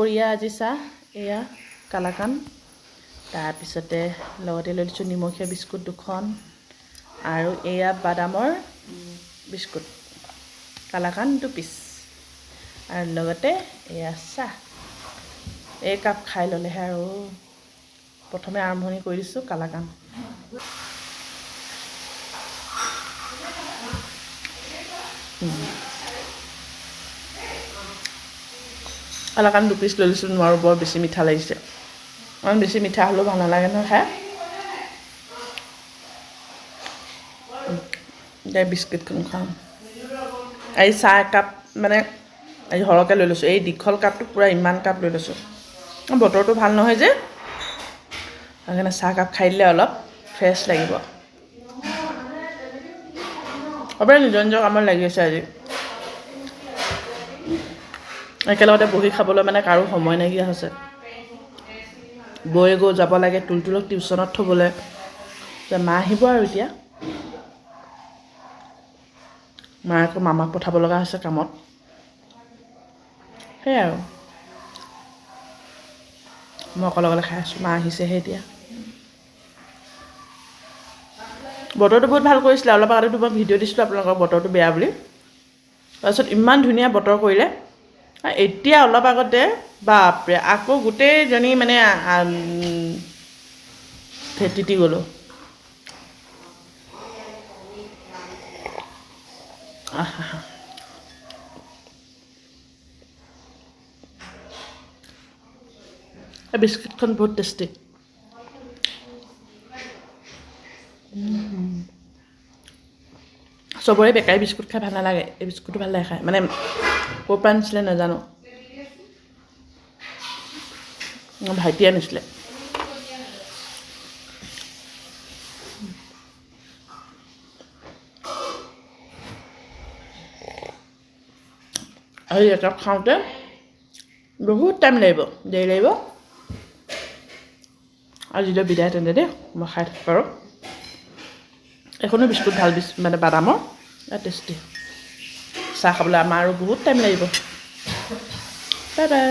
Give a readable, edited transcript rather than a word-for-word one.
দুপৰীয়া আজি চাহ এয়া কালাকান তাৰপিছতে লগতে লৈ লৈছোঁ নিমখীয়া বিস্কুট দুখন আৰু এয়া বাদামৰ বিস্কুট কালাকান 2 পিচ আৰু লগতে এয়া চাহ এই কাপ খাই ল'লেহে আৰু প্ৰথমে আৰম্ভণি কৰি দিছোঁ কালাকান কালাকান 2 পিচ লৈ লৈছোঁ নোৱাৰোঁ বৰ বেছি মিঠা লাগিছে ইমান বেছি মিঠা হ'লেও ভাল নালাগে নহয় খাই এতিয়া বিস্কুটখন খাওঁ এই চাহ একাপ মানে আজি সৰহকৈ লৈ লৈছোঁ এই দীঘল কাপটো পূৰা ইমান কাপ লৈ লৈছোঁ বতৰটো ভাল নহয় যে সেইকাৰণে চাহ কাপ খাই দিলে অলপ ফ্ৰেছ লাগিব সবেই নিজৰ নিজৰ কামত লাগি আছে আজি একেলগতে বহি খাবলৈ মানে কাৰো সময় নাইকিয়া হৈছে বৈ গৈ যাব লাগে তুলতুলক টিউশ্যনত থ'বলৈ মা আহিব আৰু এতিয়া মায়ে আকৌ মামাক পঠাব লগা হৈছে কামত সেয়াই আৰু মই অকলে খাই আছোঁ মা আহিছেহে এতিয়া বতৰটো বহুত ভাল কৰিছিলে অলপ আগতে মই ভিডিঅ' দিছিলোঁ আপোনালোকৰ বতৰটো বেয়া বুলি তাৰপিছত ইমান ধুনীয়া বতৰ কৰিলে এতিয়া অলপ আগতে বাপৰে আকৌ গোটেইজনী মানে তিতি গ'লোঁ বিস্কুটখন বহুত টেষ্টি চবৰে বেকাৰী বিস্কুট খাই ভাল নালাগে এই বিস্কুটটো ভাল লাগে খাই মানে ক'ৰ পৰা আনিছিলে নাজানো ভাইটিয়ে আনিছিলে আৰু এটা খাওঁতে বহুত টাইম লাগিব দেৰি লাগিব আজিলৈ বিদায় তেন্তে দেই মই খাই থাকোঁ আৰু এখনো বিস্কুট ভাল মানে বাদামৰ টেষ্টি চাহ খাবলৈ আমাৰ আৰু বহুত টাইম লাগিব বাই বাই